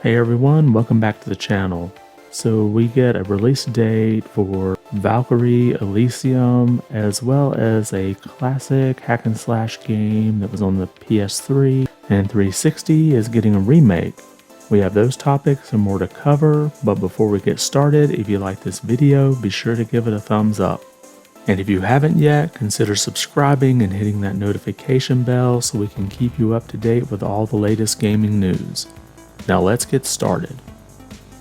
Hey everyone, welcome back to the channel. So we get a release date for Valkyrie Elysium, as well as a classic hack and slash game that was on the PS3 and 360 is getting a remake. We have those topics and more to cover, but before we get started, if you like this video, be sure to give it a thumbs up. And if you haven't yet, consider subscribing and hitting that notification bell so we can keep you up to date with all the latest gaming news. Now let's get started.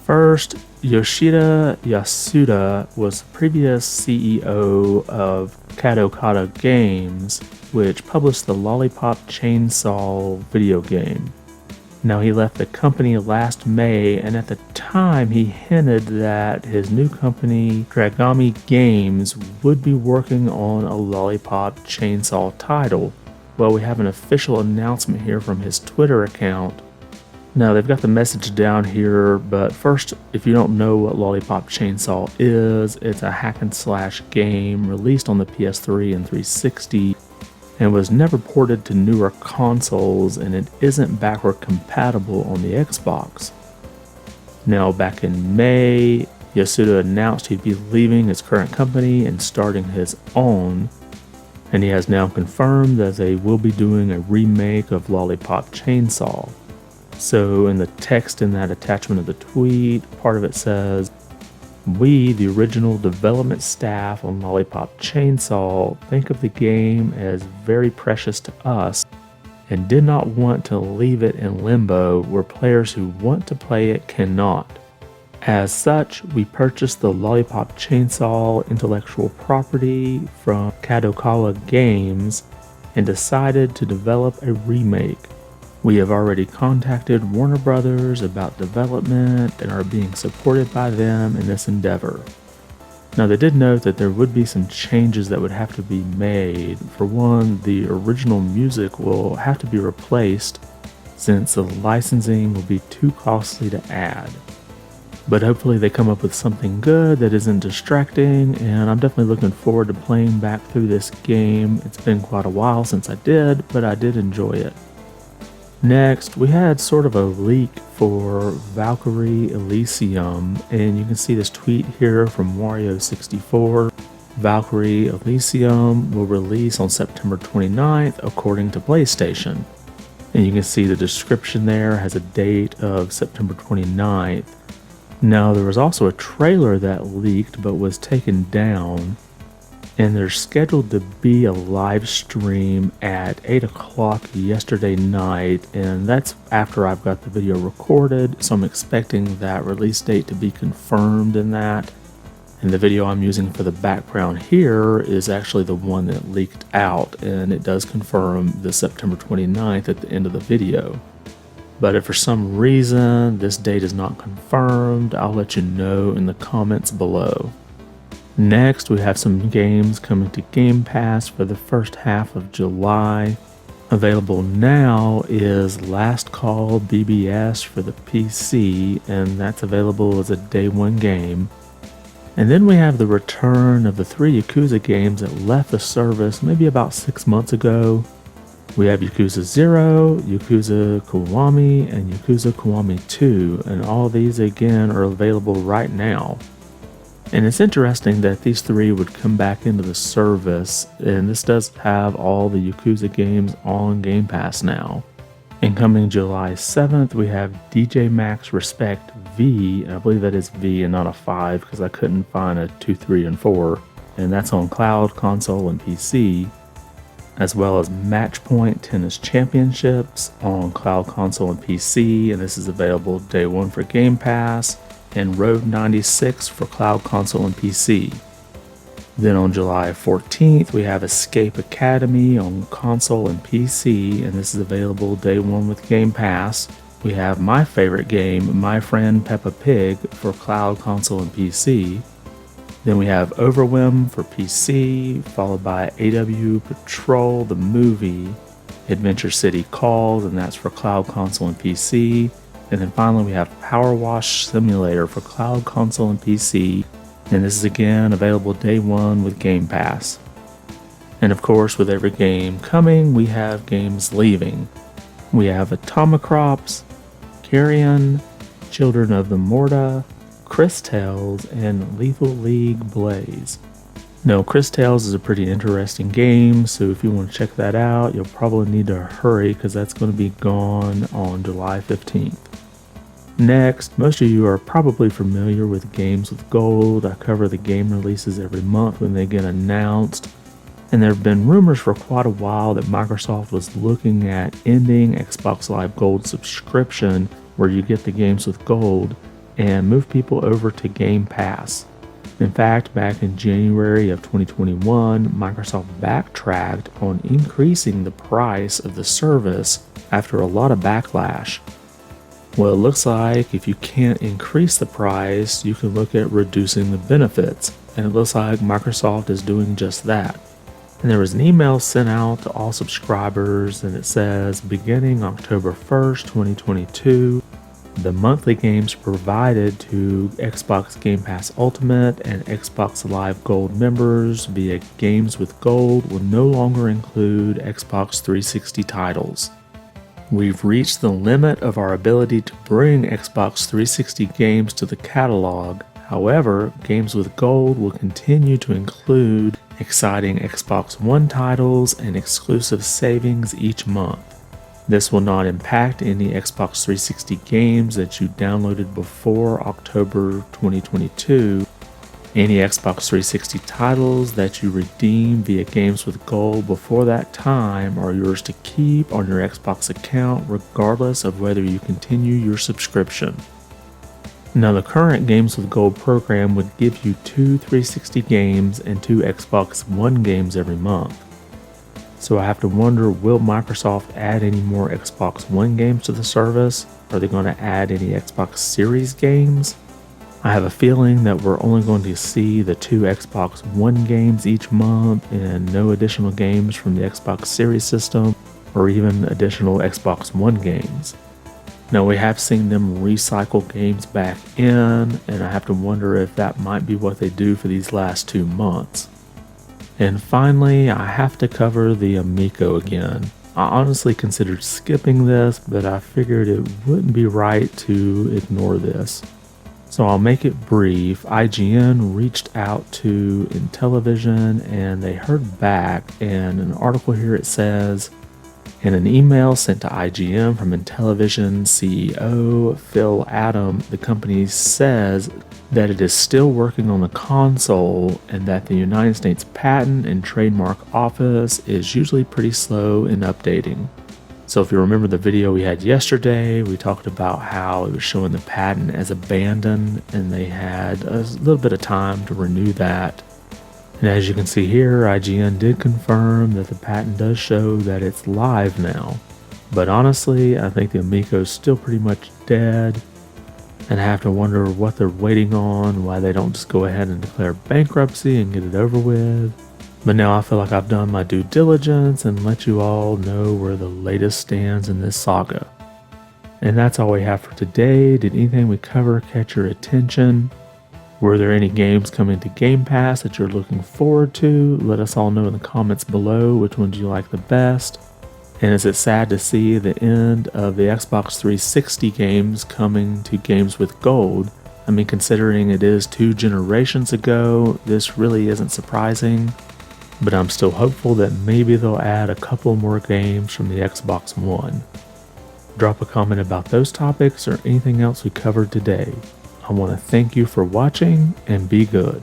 First, Yoshida Yasuda was the previous CEO of Kadokawa Games, which published the Lollipop Chainsaw video game. Now he left the company last May, and at the time he hinted that his new company, Dragami Games, would be working on a Lollipop Chainsaw title. Well, we have an official announcement here from his Twitter account. Now they've got the message down here, but first, if you don't know what Lollipop Chainsaw is, it's a hack and slash game released on the PS3 and 360 and was never ported to newer consoles, and it isn't backward compatible on the Xbox. Now back in May, Yasuda announced he'd be leaving his current company and starting his own, and he has now confirmed that they will be doing a remake of Lollipop Chainsaw. So in the text in that attachment of the tweet, part of it says, "We, the original development staff on Lollipop Chainsaw, think of the game as very precious to us and did not want to leave it in limbo where players who want to play it cannot. As such, we purchased the Lollipop Chainsaw intellectual property from Kadokawa Games and decided to develop a remake. We have already contacted Warner Brothers about development and are being supported by them in this endeavor." Now they did note that there would be some changes that would have to be made. For one, the original music will have to be replaced since the licensing will be too costly to add. But hopefully they come up with something good that isn't distracting, and I'm definitely looking forward to playing back through this game. It's been quite a while since I did, but I did enjoy it. Next, we had sort of a leak for Valkyrie Elysium, and you can see this tweet here from Wario64. Valkyrie Elysium will release on September 29th according to PlayStation. And you can see the description there has a date of September 29th. Now there was also a trailer that leaked but was taken down, and there's scheduled to be a live stream at 8 o'clock yesterday night, and that's after I've got the video recorded, so I'm expecting that release date to be confirmed in that. And the video I'm using for the background here is actually the one that leaked out, and it does confirm the September 29th at the end of the video. But if for some reason this date is not confirmed, I'll let you know in the comments below. Next, we have some games coming to Game Pass for the first half of July. Available now is Last Call BBS for the PC, and that's available as a day one game. And then we have the return of the 3 Yakuza games that left the service maybe about 6 months ago. We have Yakuza 0, Yakuza Kiwami, and Yakuza Kiwami 2, and all these again are available right now. And it's interesting that these 3 would come back into the service, and this does have all the Yakuza games on Game Pass now. And coming July 7th, we have DJ Max Respect V, and I believe that is V and not a 5 because I couldn't find a 2, 3, and 4, and that's on cloud, console, and PC, as well as Matchpoint Tennis Championships on cloud, console, and PC, and this is available day one for Game Pass, and Road 96 for cloud, console, and PC. Then on July 14th, we have Escape Academy on console and PC, and this is available day one with Game Pass. We have my favorite game, My Friend Peppa Pig, for cloud, console, and PC. Then we have Overwhelm for PC, followed by AW Patrol the movie, Adventure City Calls, and that's for cloud, console, and PC. And then finally we have Power Wash Simulator for cloud, console, and PC, and this is again available day one with Game Pass. And of course, with every game coming, we have games leaving. We have Atomicrops, Carrion, Children of the Morta, Chris Tales, and Lethal League Blaze. Now, Chris Tales is a pretty interesting game, so if you want to check that out, you'll probably need to hurry because that's going to be gone on July 15th. Next, most of you are probably familiar with Games with Gold. I cover the game releases every month when they get announced. And there have been rumors for quite a while that Microsoft was looking at ending Xbox Live Gold subscription, where you get the games with Gold, and move people over to Game Pass. In fact, back in January of 2021, Microsoft backtracked on increasing the price of the service after a lot of backlash. Well, it looks like if you can't increase the price, you can look at reducing the benefits, and it looks like Microsoft is doing just that. And there was an email sent out to all subscribers, and it says, beginning October 1st, 2022, the monthly games provided to Xbox Game Pass Ultimate and Xbox Live Gold members via Games with Gold will no longer include Xbox 360 titles. We've reached the limit of our ability to bring Xbox 360 games to the catalog. However, Games with Gold will continue to include exciting Xbox One titles and exclusive savings each month. This will not impact any Xbox 360 games that you downloaded before October 2022. Any Xbox 360 titles that you redeem via Games with Gold before that time are yours to keep on your Xbox account regardless of whether you continue your subscription. Now, the current Games with Gold program would give you 2 360 games and 2 Xbox One games every month. So I have to wonder, will Microsoft add any more Xbox One games to the service? Are they going to add any Xbox Series games? I have a feeling that we're only going to see the 2 Xbox One games each month and no additional games from the Xbox Series system or even additional Xbox One games. Now, we have seen them recycle games back in, and I have to wonder if that might be what they do for these last 2 months. And finally, I have to cover the Amico again. I honestly considered skipping this, but I figured it wouldn't be right to ignore this. So I'll make it brief. IGN reached out to Intellivision and they heard back, and in an article here it says, in an email sent to IGN from Intellivision CEO Phil Adam, the company says that it is still working on the console and that the United States Patent and Trademark Office is usually pretty slow in updating. So if you remember the video we had yesterday, we talked about how it was showing the patent as abandoned and they had a little bit of time to renew that. And as you can see here, IGN did confirm that the patent does show that it's live now. But honestly, I think the Amico is still pretty much dead, and I have to wonder what they're waiting on, why they don't just go ahead and declare bankruptcy and get it over with. But now I feel like I've done my due diligence and let you all know where the latest stands in this saga. And that's all we have for today. Did anything we cover catch your attention? Were there any games coming to Game Pass that you're looking forward to? Let us all know in the comments below which ones you like the best. And is it sad to see the end of the Xbox 360 games coming to Games with Gold? I mean, considering it is 2 generations ago, this really isn't surprising. But I'm still hopeful that maybe they'll add a couple more games from the Xbox One. Drop a comment about those topics or anything else we covered today. I want to thank you for watching and be good.